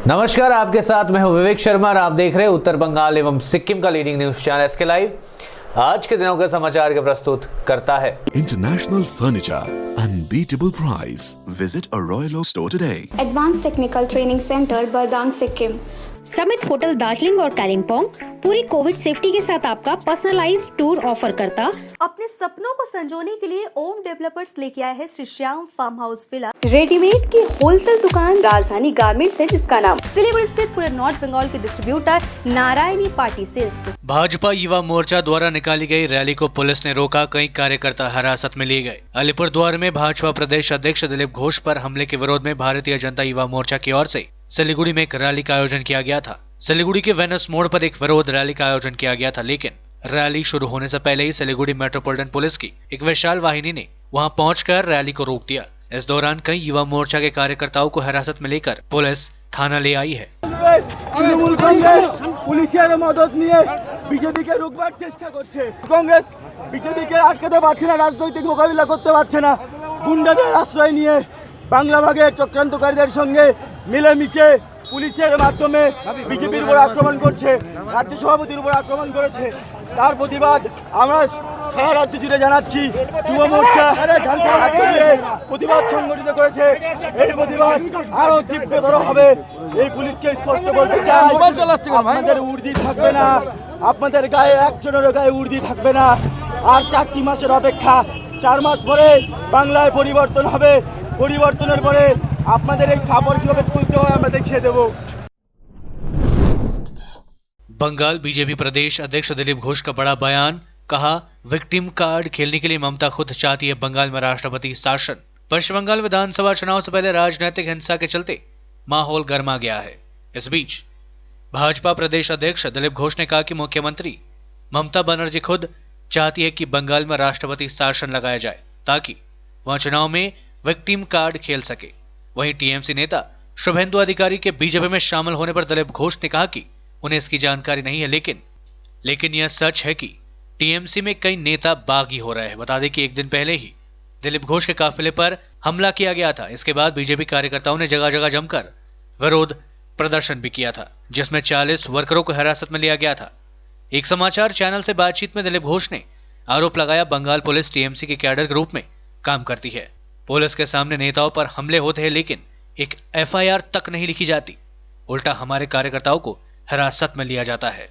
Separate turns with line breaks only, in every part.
नमस्कार, आपके साथ मैं हूं विवेक शर्मा और आप देख रहे हैं उत्तर बंगाल एवं सिक्किम का leading news channel SK live. आज के दिनों के समाचार के प्रस्तुत करता है
International Furniture, unbeatable price. Visit a Royal Oak store today.
Advance technical training centre Bardang Sikkim.
Summit hotel Darjeeling और कालिम्पोंग पूरी कोविड सेफ्टी के साथ आपका पर्सनलाइज्ड टूर ऑफर करता।
अपने सपनों को संजोने के लिए ओम डेवलपर्स लेके आया है Shri Shyam farm house villa,
readymade की होलसेल दुकान राजधानी गारमेंट्स है, जिसका नाम
सिलीगुड़ी स्थित पूरे नॉर्थ बंगाल के distributor Narayani party sales.
Bhajpa Yuva Morcha द्वारा निकाली गई रैली को पुलिस ने रोका, कई कार्यकर्ता हिरासत में लिए गए। अलीपुरद्वार में भाजपा प्रदेश अध्यक्ष दिलीप घोष पर हमले के विरोध में भारतीय जनता युवा मोर्चा की ओर से सिलीगुड़ी में एक रैली का आयोजन किया गया था। सिलीगुड़ी के वेनस मोड़ पर एक विरोध रैली का आयोजन किया गया था, लेकिन रैली शुरू होने से पहले ही सिलीगुड़ी मेट्रोपॉलिटन पुलिस की एक विशाल वाहिनी ने वहां पहुंचकर रैली को रोक दिया। इस दौरान कई युवा मोर्चा के कार्यकर्ताओं को हिरासत में लेकर पुलिस थाना ले आई है।
তৃণমূল কংগ্রেস পুলিশের মদত নিয়ে বিজেপিকে রুখবার চেষ্টা করছে। কংগ্রেস বিজেপিকে আটকাতে পারছে না, রাজনৈতিক মোকাবিলা করতে পারছে না। গুন্ডাদের আশ্রয় নিয়ে বাংলা ভাগের চক্রান্তকারীদের সঙ্গে মিলেমিশে পুলিশের মাধ্যমে বিজেপির উপর আক্রমণ করছে, রাজ্য সভাপতির উপর আক্রমণ করেছে। তার প্রতিবাদ আমরা সারা রাজ্য জুড়ে জানাচ্ছি। যুব মোর্চা প্রতিবাদ সংগঠিত করেছে। এই প্রতিবাদ আরো তীব্রতর হবে। এই পুলিশকে স্পষ্ট করতে চাই, আপনাদের উর্দি থাকবে না, আপনাদের গায়ে একজনের গায়ে উর্দি থাকবে না। আর 4টি মাসের অপেক্ষা, 4 মাস পরে বাংলায় পরিবর্তন হবে। পরিবর্তনের পরে আপনাদের এই খাবার কিভাবে খুলতে হয় আমরা দেখিয়ে দেব।
बंगाल बीजेपी प्रदेश अध्यक्ष दिलीप घोष का बड़ा बयान, कहा विक्टिम कार्ड खेलने के लिए ममता खुद चाहती है बंगाल में राष्ट्रपति शासन। पश्चिम बंगाल विधानसभा चुनाव से पहले राजनीतिक हिंसा के चलते माहौल गर्मा गया है। इस बीच भाजपा प्रदेश अध्यक्ष दिलीप घोष ने कहा कि मुख्यमंत्री ममता बनर्जी खुद चाहती है कि बंगाल में राष्ट्रपति शासन लगाया जाए ताकि वहां चुनाव में विक्टिम कार्ड खेल सके। वहीं टीएमसी नेता शुभेंदु अधिकारी के बीजेपी में शामिल होने पर दिलीप घोष ने कहा कि उन्हें इसकी जानकारी नहीं है, लेकिन यह सच है कि टीएमसी में कई नेता बागी हो रहे हैं। बता दें कि एक दिन पहले ही दिलीप घोष के काफिले पर हमला किया गया था। इसके बाद बीजेपी कार्यकर्ताओं ने जगह जगह जमकर विरोध प्रदर्शन भी किया था, जिसमें 40 वर्करों को हिरासत में लिया गया था। एक समाचार चैनल से बातचीत में दिलीप घोष ने आरोप लगाया, बंगाल पुलिस टीएमसी के कैडर के रूप में काम करती है। पुलिस के सामने नेताओं पर हमले होते हैं, लेकिन एक एफआईआर तक नहीं लिखी जाती। उल्टा हमारे कार्यकर्ताओं को हिरासत में लिया जाता है।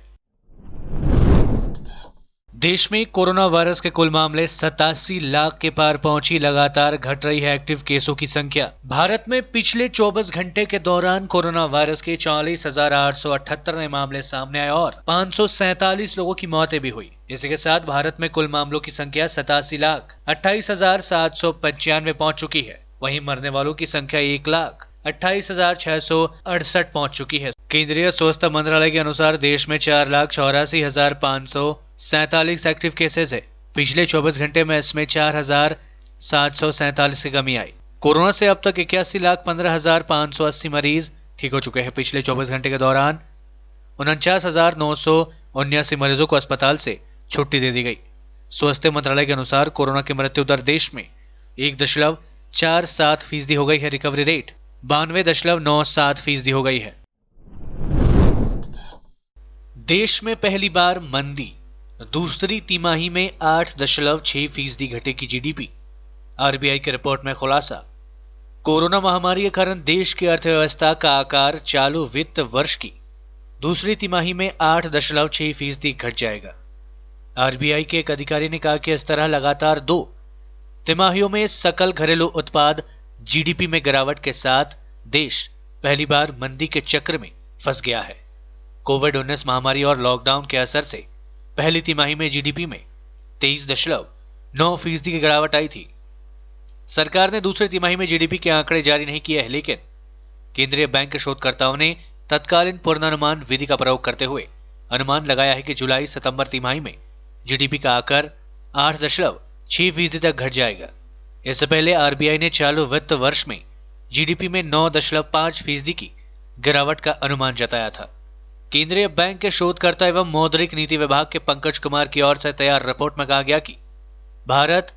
देश में कोरोना वायरस के कुल मामले 87 लाख के पार पहुंची, लगातार घट रही है एक्टिव केसों की संख्या। भारत में पिछले 24 घंटे के दौरान कोरोना वायरस के 40,878 नए मामले सामने आए और 547 लोगों की मौतें भी हुई। इसी के साथ भारत में कुल मामलों की संख्या 87,28,795 पहुंच चुकी है। वहीं मरने वालों की संख्या 1,28,668 पहुंच चुकी है। केंद्रीय स्वास्थ्य मंत्रालय के अनुसार देश में 4,84,547 एक्टिव केसेस है। पिछले 24 घंटे में इसमें 4,747 की कमी आई। कोरोना से अब तक 81,15,580 मरीज ठीक हो चुके हैं। पिछले 24 घंटे के दौरान 49,979 मरीजों को अस्पताल से छुट्टी दे दी गई। स्वास्थ्य मंत्रालय के अनुसार कोरोना की मृत्यु दर देश में 1.47% हो गई है। रिकवरी रेट 92.97% हो गई है। देश में पहली बार मंदी, दूसरी तिमाही में 8.6% घटेगी जीडीपी। आरबीआई की रिपोर्ट में खुलासा, कोरोना महामारी के कारण देश की अर्थव्यवस्था का आकार चालू वित्त वर्ष की दूसरी तिमाही में 8.6% घट जाएगा। आरबीआई के एक अधिकारी ने कहा कि इस तरह लगातार 2 तिमाहियों में सकल घरेलू उत्पाद जीडीपी में गिरावट के साथ देश पहली बार मंदी के चक्र में फंस गया है। कोविड-19 महामारी और लॉकडाउन के असर से पहली तिमाही में जीडीपी में 23.9% की गिरावट आई थी। सरकार ने दूसरी तिमाही में जीडीपी के आंकड़े जारी नहीं किए हैं, लेकिन केंद्रीय बैंक के शोधकर्ताओं ने तत्कालीन पूर्वानुमान विधि का प्रयोग करते हुए अनुमान लगाया है कि जुलाई सितंबर तिमाही में जीडीपी का आकार 8.6% तक घट जाएगा। इससे पहले आरबीआई ने चालू वित्त वर्ष में जीडीपी में 9.5% की गिरावट का अनुमान जताया था। केंद्रीय बैंक के शोधकर्ता एवं मौद्रिक नीति विभाग के पंकज कुमार की ओर से तैयार रिपोर्ट में कहा गया कि भारत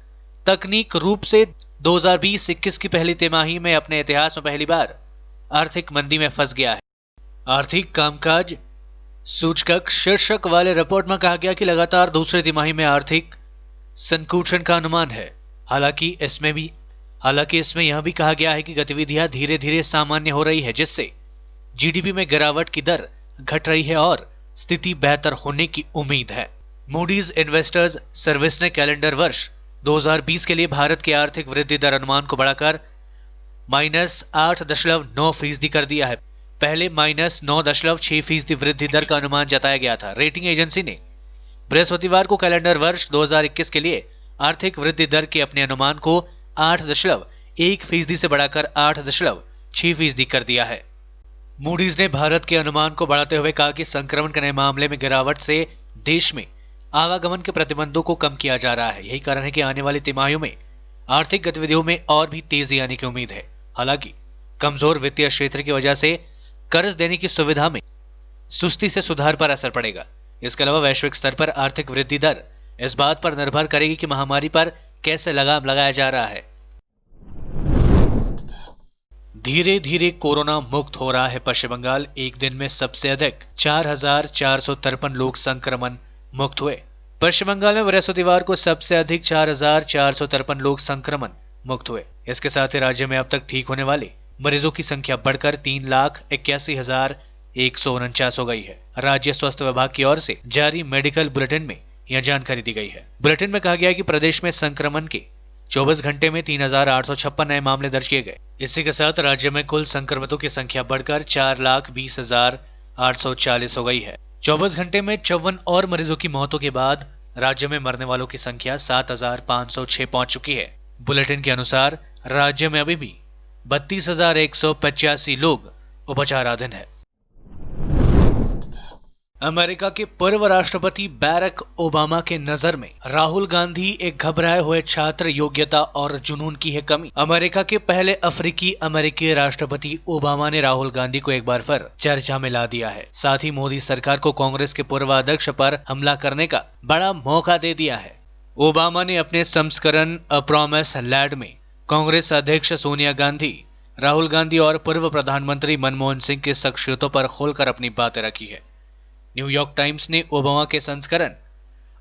तकनीक रूप से 2020-21 की पहली तिमाही में अपने इतिहास में पहली बार आर्थिक मंदी में फंस गया है। आर्थिक कामकाज सूचकांक शीर्षक वाले रिपोर्ट में कहा गया कि लगातार दूसरे तिमाही में आर्थिक संकुचन का अनुमान है। हालांकि इसमें यह भी कहा गया है कि गतिविधियां धीरे धीरे सामान्य हो रही है, जिससे जीडीपी में गिरावट की दर घट रही है और स्थिति बेहतर होने की उम्मीद है। मूडीज इन्वेस्टर्स सर्विस ने कैलेंडर वर्ष 2020 के लिए भारत के आर्थिक वृद्धि दर अनुमान को बढ़ाकर -8.9% कर दिया है। पहले -9.6% वृद्धि दर का अनुमान जताया गया था। रेटिंग एजेंसी ने बृहस्पतिवार को कैलेंडर वर्ष 2021 के लिए आर्थिक वृद्धि दर के अपने अनुमान को 8.1% से बढ़ाकर 8.6% कर दिया है। मूडीज ने भारत के अनुमान को बढ़ाते हुए कहा कि संक्रमण के नए मामले में गिरावट से देश में आवागमन के प्रतिबंधों को कम किया जा रहा है। यही कारण है कि आने वाली तिमाहियों में आर्थिक गतिविधियों में और भी तेजी आने की उम्मीद है। हालांकि कमजोर वित्तीय क्षेत्र की वजह से कर्ज देने की सुविधा में सुस्ती से सुधार पर असर पड़ेगा। इसके अलावा वैश्विक स्तर पर आर्थिक वृद्धि दर इस बात पर निर्भर करेगी कि महामारी पर कैसे लगाम लगाया जा रहा है। धीरे धीरे कोरोना मुक्त हो रहा है पश्चिम बंगाल। एक दिन में सबसे अधिक 4,453 लोग संक्रमण मुक्त हुए। पश्चिम बंगाल में बृहस्पतिवार को सबसे अधिक 4,453 लोग संक्रमण मुक्त हुए। इसके साथ ही राज्य में अब तक ठीक होने वाले मरीजों की संख्या बढ़कर 3,81,149 हो गई है। राज्य स्वास्थ्य विभाग की ओर से जारी मेडिकल बुलेटिन में यह जानकारी दी गई है। बुलेटिन में कहा गया है कि प्रदेश में संक्रमण के 24 घंटे में 3,856 नए मामले दर्ज किए गए। इसी के साथ राज्य में कुल संक्रमितों की संख्या बढ़कर 4,20,840 हो गई है। 24 घंटे में 54 और मरीजों की मौतों के बाद राज्य में मरने वालों की संख्या 7,506 पहुंच चुकी है। बुलेटिन के अनुसार राज्य में अभी भी 32,185 लोग उपचाराधीन है। अमेरिका के पूर्व राष्ट्रपति बैरक ओबामा के नजर में राहुल गांधी एक घबराए हुए छात्र, योग्यता और जुनून की है कमी। अमेरिका के पहले अफ्रीकी अमेरिकी राष्ट्रपति ओबामा ने राहुल गांधी को एक बार फिर चर्चा में ला दिया है। साथ ही मोदी सरकार को कांग्रेस के पूर्व अध्यक्ष पर हमला करने का बड़ा मौका दे दिया है। ओबामा ने अपने संस्करण अ प्रॉमिस लैंड में कांग्रेस अध्यक्ष सोनिया गांधी, राहुल गांधी और पूर्व प्रधानमंत्री मनमोहन सिंह की शख्सियतों पर खोलकर अपनी बातें रखी है। न्यूयॉर्क टाइम्स ने ओबामा के संस्करण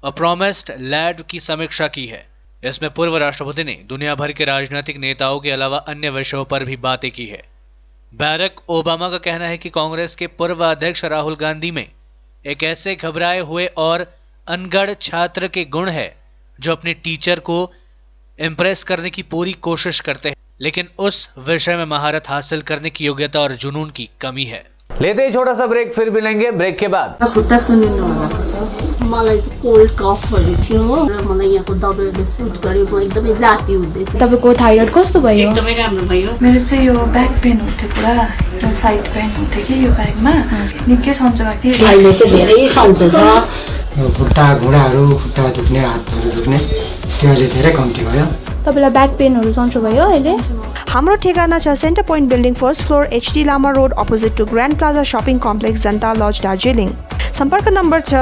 अ प्रॉमिस्ड लैंड की समीक्षा की है। इसमें पूर्व राष्ट्रपति ने दुनिया भर के राजनीतिक नेताओं के अलावा अन्य विषयों पर भी बातें की है। बैरक ओबामा का कहना है कि कांग्रेस के पूर्व अध्यक्ष राहुल गांधी में एक ऐसे घबराए हुए और अनगढ़ छात्र के गुण है जो अपने टीचर को इम्प्रेस करने की पूरी कोशिश करते हैं, लेकिन उस विषय में महारत हासिल करने की योग्यता और जुनून की कमी है।
लेते ही छोटा सा ब्रेक, फिर मिलेंगे ब्रेक के बाद।
मलाई चाहिँ कोल्ड कफहरू थियो र मलाई यहाँको दबाईले सुट गर्यो। म एकदमै जाती हुँदैछ।
तपाईको थाइरोइड कस्तो भयो?
एकदमै राम्रो भयो।
मेरो चाहिँ यो ब्याक पेन उठ्यो पुरा, यो साइड पेन उठ्यो कि यो ब्याकमा निकै सन्चो भएको थियो।
अहिले चाहिँ धेरै सन्चो छ।
खुट्टा घुँडाहरू, खुट्टा दुख्ने, हातहरू दुख्ने त्यो अहिले धेरै कम्ती भयो।
तपाईलाई ब्याक पेनहरू सन्चो भयो अहिले?
हाम्रो ठेगाना छ centre point building first floor HD Lama road opposite to grand plaza shopping complex Janata lodge Darjeeling. सम्पर्क नम्बर छ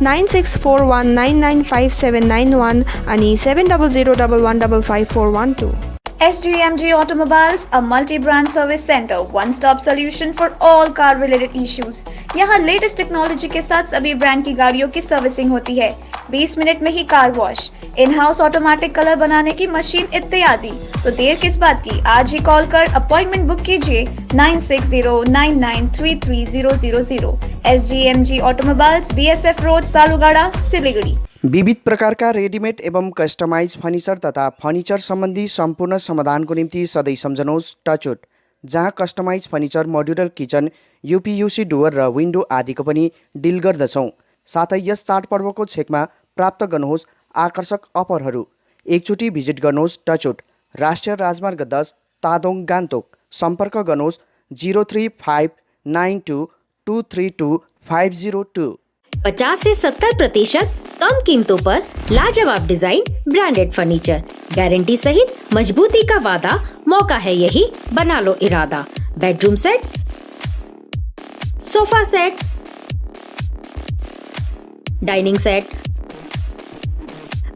9641995791 अनि 7001155412।
SGMG Automobiles, a multi-brand service center, one-stop solution for all car-related issues. यहाँ लेटेस्ट टेक्नोलॉजी के साथ सभी ब्रांड की गाड़ियों की सर्विसिंग होती है। 20 मिनट में ही car wash, in house automatic colour बनाने की मशीन इत्यादि। तो देर किस बात की, आज ही कॉल कर अपॉइंटमेंट बुक कीजिए 9609933000। SGMG Automobiles, BSF road, Salugara, Siliguri.
विविध प्रकारका रेडिमेड एवं कस्टमाइज फर्निचर तथा फर्निचर सम्बन्धी सम्पूर्ण समाधानको निम्ति सधैँ सम्झनुहोस् टचवुड, जहाँ customize furniture, modular kitchen, UPVC door र विन्डो आदिको पनि डिल गर्दछौँ। साथै यस चाडपर्वको छेकमा प्राप्त गर्नुहोस् आकर्षक अफरहरू। एकचोटि भिजिट गर्नुहोस् टचवुड, राष्ट्रिय राजमार्ग 10, तादोङ, गान्तोक। सम्पर्क गर्नुहोस् 035922322502।
50 से 70% कम कीमतों पर लाजवाब डिजाइन, ब्रांडेड फर्नीचर, गारंटी सहित मजबूती का वादा। मौका है यही, बना लो इरादा। Bedroom set, sofa set, dining set,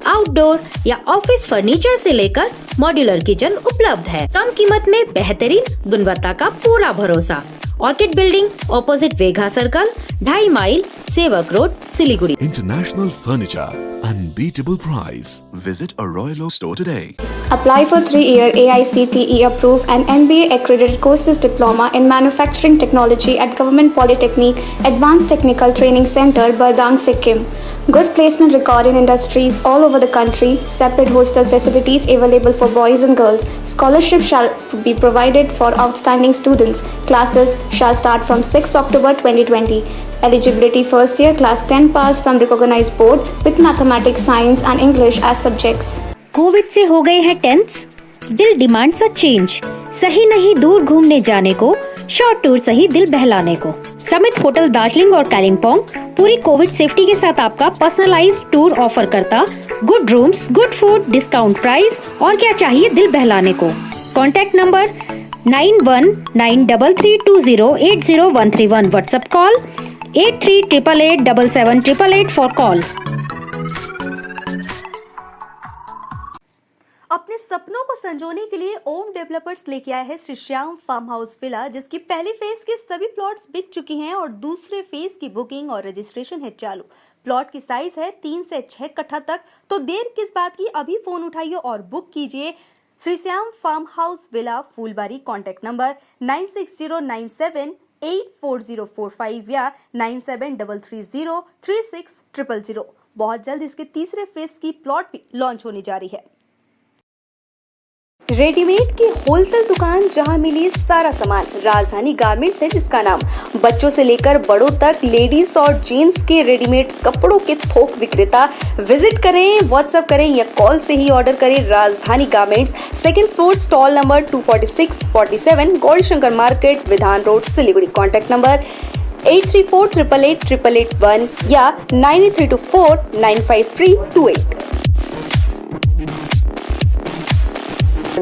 outdoor या ऑफिस फर्नीचर से लेकर मॉड्यूलर किचन उपलब्ध है। कम कीमत में बेहतरीन गुणवत्ता का पूरा भरोसा। Orchid building opposite Vega circle, 2.5 mile, Sevoke road, Siliguri.
International Furniture, unbeatable price. Visit a Royal Oak store today.
Apply for 3-year AICTE approved and NBA accredited courses diploma in manufacturing technology at Government Polytechnic Advanced Technical Training Center, Bardang, Sikkim. Good placement record in industries all over the country. Separate hostel facilities available for boys and girls. Scholarship shall be provided for outstanding students. Classes shall start from 6 October 2020. Eligibility first year class 10 pass from recognized board with mathematics, science and English as subjects.
Covid से हो गए हैं tense, दिल demand सा change, सही नहीं दूर घूमने जाने को, शॉर्ट टूर सही दिल बहलाने को। समित होटल दार्जिलिंग और कालिम्पोंग पूरी कोविड सेफ्टी के साथ आपका पर्सनलाइज्ड टूर ऑफर करता, good rooms, good food, discount price और क्या चाहिए दिल बहलाने को। Contact number 919332080131, WhatsApp call 8388877888 for call.
अपने सपनों को संजोने के लिए ओम डेवलपर्स लेके आया है Shri Shyam farm house villa, जिसकी पहली फेज के सभी प्लॉट्स बिक चुकी हैं और दूसरे फेज की बुकिंग और रजिस्ट्रेशन है चालू। प्लॉट की साइज है 3 से 6 कट्ठा तक, तो देर किस बात की, अभी फोन उठाइए और बुक कीजिए। Shri Shyam farm house villa, Phulbari. Contact number 9609784045 या 9733036000। बहुत जल्द इसके तीसरे फेज की प्लॉट भी लॉन्च होने जा रही है। रेडीमेड की होलसेल दुकान जहां मिली सारा सामान, राजधानी गारमेंट्स है जिसका नाम। बच्चों से लेकर बड़ों तक लेडीज और जेंट्स के रेडीमेड कपड़ों के थोक विक्रेता। विजिट करें, व्हाट्सएप करें या कॉल से ही ऑर्डर करें। राजधानी garments, 2nd floor, stall number 246-47, Gaurishankar market, विधान रोड, सिलीगुड़ी। कॉन्टैक्ट नंबर 8348888881 या 9324953228।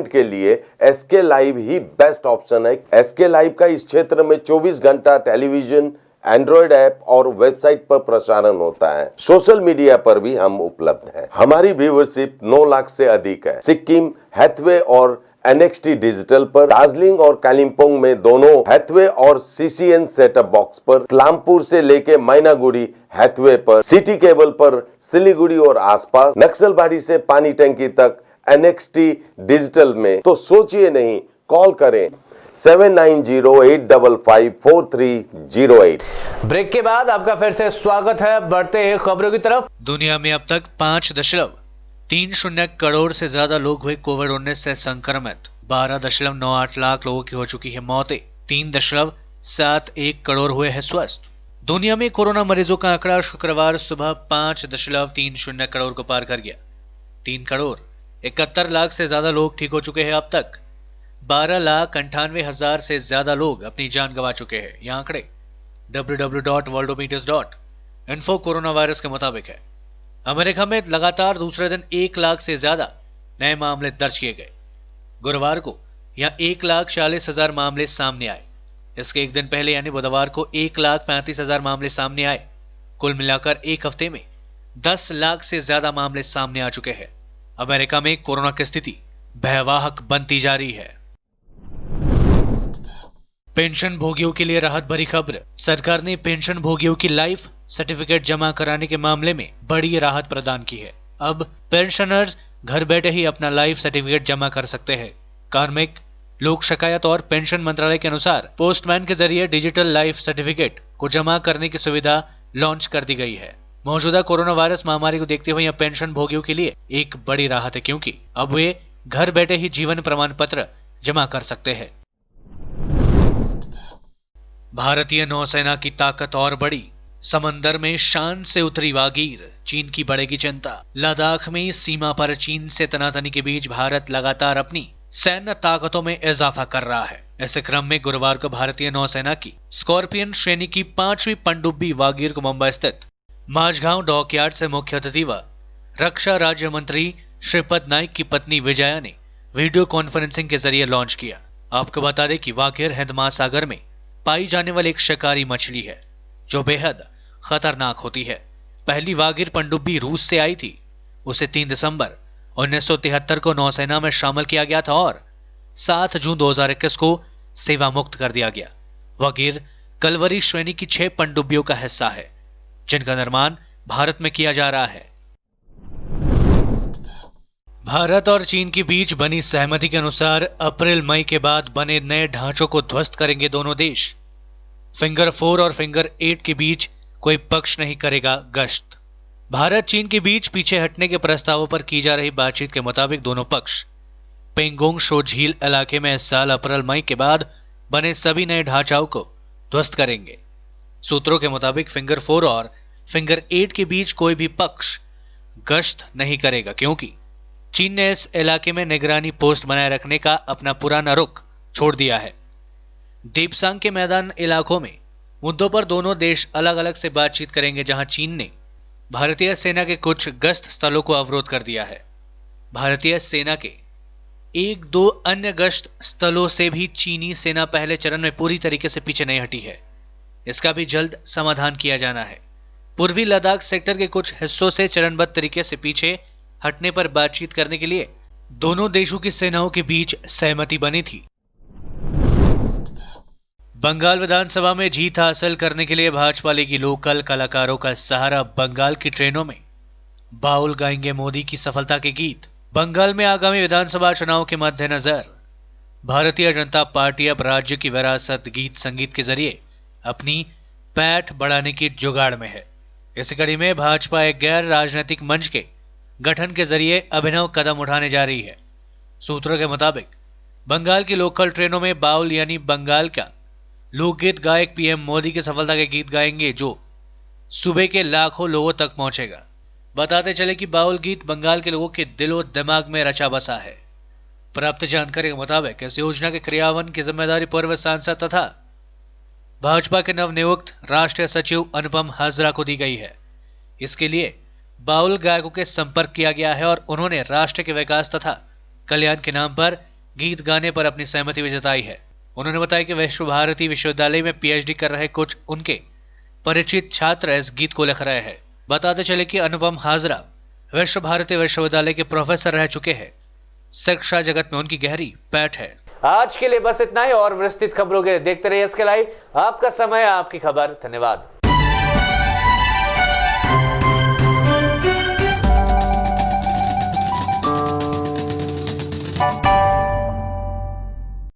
के लिए एसके लाइव ही बेस्ट ऑप्शन है। एसके लाइव का इस क्षेत्र में 24 घंटा टेलीविजन, एंड्रॉइड ऐप और वेबसाइट पर प्रसारण होता है। सोशल मीडिया पर भी हम उपलब्ध हैं। हमारी व्यूवरशिप 9 लाख से अधिक है। सिक्किम, हैथवे और NXT डिजिटल पर, दार्जिलिंग और कालिम्पोंग में दोनों हैथवे और CCN सेटअप बॉक्स पर, लामपुर से लेके मैनागुड़ी हैथवे पर, सिटी केबल पर, सिलीगुड़ी और आसपास, नक्सलबाड़ी से पानी टंकी तक NXT डिजिटल में। तो सोचिए नहीं, कॉल करें 7908554308।
ब्रेक के बाद आपका फिर से स्वागत है। बढ़ते हैं खबरों की तरफ।
दुनिया में अब तक 5.30 करोड़ से ज्यादा लोग हुए कोविड-19 से संक्रमित। 12.98 लाख लोगों की हो चुकी है मौतें। 3.71 करोड़ हुए हैं स्वस्थ। दुनिया में कोरोना मरीजों का आंकड़ा शुक्रवार सुबह 5.30 करोड़ को पार कर गया। 3.71 लाख से ज्यादा लोग ठीक हो चुके हैं अब तक। 12,98,000 से ज्यादा लोग अपनी जान गंवा चुके हैं। यह आंकड़े www.worldometers.info कोरोना वायरस के मुताबिक है। अमेरिका में लगातार दूसरे दिन 1 लाख से ज्यादा नए मामले दर्ज किए गए। गुरुवार को यहां 1,40,000 मामले सामने आए। इसके एक दिन पहले यानी बुधवार को 1,35,000 मामले सामने आए। कुल मिलाकर एक हफ्ते में 10 लाख से ज्यादा मामले सामने आ चुके हैं। अमेरिका में कोरोना की स्थिति भयावह बनती जा रही है। पेंशन भोगियों के लिए राहत भरी खबर। सरकार ने पेंशन भोगियों की लाइफ सर्टिफिकेट जमा कराने के मामले में बड़ी राहत प्रदान की है। अब पेंशनर्स घर बैठे ही अपना लाइफ सर्टिफिकेट जमा कर सकते हैं। कार्मिक, लोक शिकायत और पेंशन मंत्रालय के अनुसार पोस्टमैन के जरिए डिजिटल लाइफ सर्टिफिकेट को जमा करने की सुविधा लॉन्च कर दी गई है। मौजूदा कोरोना वायरस महामारी को देखते हुए यह पेंशन भोगियों के लिए एक बड़ी राहत है, क्योंकि अब वे घर बैठे ही जीवन प्रमाण पत्र जमा कर सकते हैं। भारतीय नौसेना की ताकत और बढ़ी। समंदर में शान से उतरी वागीर, चीन की बढ़ेगी चिंता। लद्दाख में सीमा पर चीन से तनातनी के बीच भारत लगातार अपनी सैन्य ताकतों में इजाफा कर रहा है। ऐसे क्रम में गुरुवार को भारतीय नौसेना की स्कॉर्पियन श्रेणी की 5वीं पनडुब्बी वागीर को मुंबई स्थित माझगांव डॉकयार्ड से मुख्य अतिथि व रक्षा राज्य मंत्री श्रीपद नाइक की पत्नी विजया ने वीडियो कॉन्फ्रेंसिंग के जरिए लॉन्च किया। आपको बता दें कि वागीर हिंद महासागर में पाई जाने वाली एक शिकारी मछली है जो बेहद खतरनाक होती है। पहली वागीर पनडुब्बी रूस से आई थी। उसे 3 दिसंबर 1973 को नौसेना में शामिल किया गया था और 7 जून 2021 को सेवा मुक्त कर दिया गया। वह गिर कलवरी श्रेणी की 6 पनडुब्बियों का हिस्सा है, जिनका निर्माण भारत में किया जा रहा है। भारत और चीन के बीच बनी सहमति के अनुसार अप्रैल मई के बाद बने नए ढांचों को ध्वस्त करेंगे दोनों देश। फिंगर 4 और फिंगर 8 के बीच कोई पक्ष नहीं करेगा गश्त। भारत चीन के बीच पीछे हटने के प्रस्तावों पर की जा रही बातचीत के मुताबिक दोनों पक्ष पेंगोंग शो झील इलाके में इस साल अप्रैल मई के बाद बने सभी नए ढांचाओं को ध्वस्त करेंगे। सूत्रों के मुताबिक फिंगर 4 और फिंगर 8 के बीच कोई भी पक्ष गश्त नहीं करेगा, क्योंकि चीन ने इस इलाके में निगरानी पोस्ट बनाए रखने का अपना पुराना रुख छोड़ दिया है। देपसांग के मैदान इलाकों में मुद्दों पर दोनों देश अलग अलग से बातचीत करेंगे, जहां चीन ने भारतीय सेना के कुछ गश्त स्थलों को अवरोध कर दिया है। भारतीय सेना के 1-2 अन्य गश्त स्थलों से भी चीनी सेना पहले चरण में पूरी तरीके से पीछे नहीं हटी है। इसका भी जल्द समाधान किया जाना है। पूर्वी लद्दाख सेक्टर के कुछ हिस्सों से चरणबद्ध तरीके से पीछे हटने पर बातचीत करने के लिए दोनों देशों की सेनाओं के बीच सहमति बनी थी। बंगाल विधानसभा में जीत हासिल करने के लिए भाजपा लेगी लोकल कलाकारों का सहारा। बंगाल की ट्रेनों में बाउल गाएंगे मोदी की सफलता के गीत। बंगाल में आगामी विधानसभा चुनाव के मद्देनजर भारतीय जनता पार्टी अब राज्य की विरासत गीत संगीत के जरिए अपनी पैठ बढ़ाने की जुगाड़ में है। इस कड़ी में भाजपा एक गैर राजनीतिक मंच के गठन के जरिए अभिनव कदम उठाने जा रही है। सूत्रों के मुताबिक बंगाल की लोकल ट्रेनों में बाउल यानी बंगाल का लोकगीत गायक पीएम मोदी की सफलता के गीत गाएंगे, जो सूबे के लाखों लोगों तक पहुंचेगा। बताते चले कि बाउल गीत बंगाल के लोगों के दिलो दिमाग में रचा बसा है। प्राप्त जानकारी के मुताबिक इस योजना के क्रियान्वयन की जिम्मेदारी पूर्व सांसद तथा भाजपा के नवनियुक्त राष्ट्रीय सचिव अनुपम हाजरा को दी गई है। इसके लिए बाउल गायकों के संपर्क किया गया है और उन्होंने राष्ट्र के विकास तथा कल्याण के नाम पर गीत गाने पर अपनी सहमति भी जताई है। उन्होंने बताया कि विश्व भारती विश्वविद्यालय में पीएचडी कर रहे कुछ उनके परिचित छात्र इस गीत को लिख रहे हैं। बताते चले कि अनुपम हाजरा विश्व भारती विश्वविद्यालय के प्रोफेसर रह चुके हैं। शिक्षा जगत में उनकी गहरी पैठ है।
आज के लिए बस इतना ही और विस्तृत खबरों के लिए देखते रहिए SK लाइव। आपका समय आपकी खबर। धन्यवाद।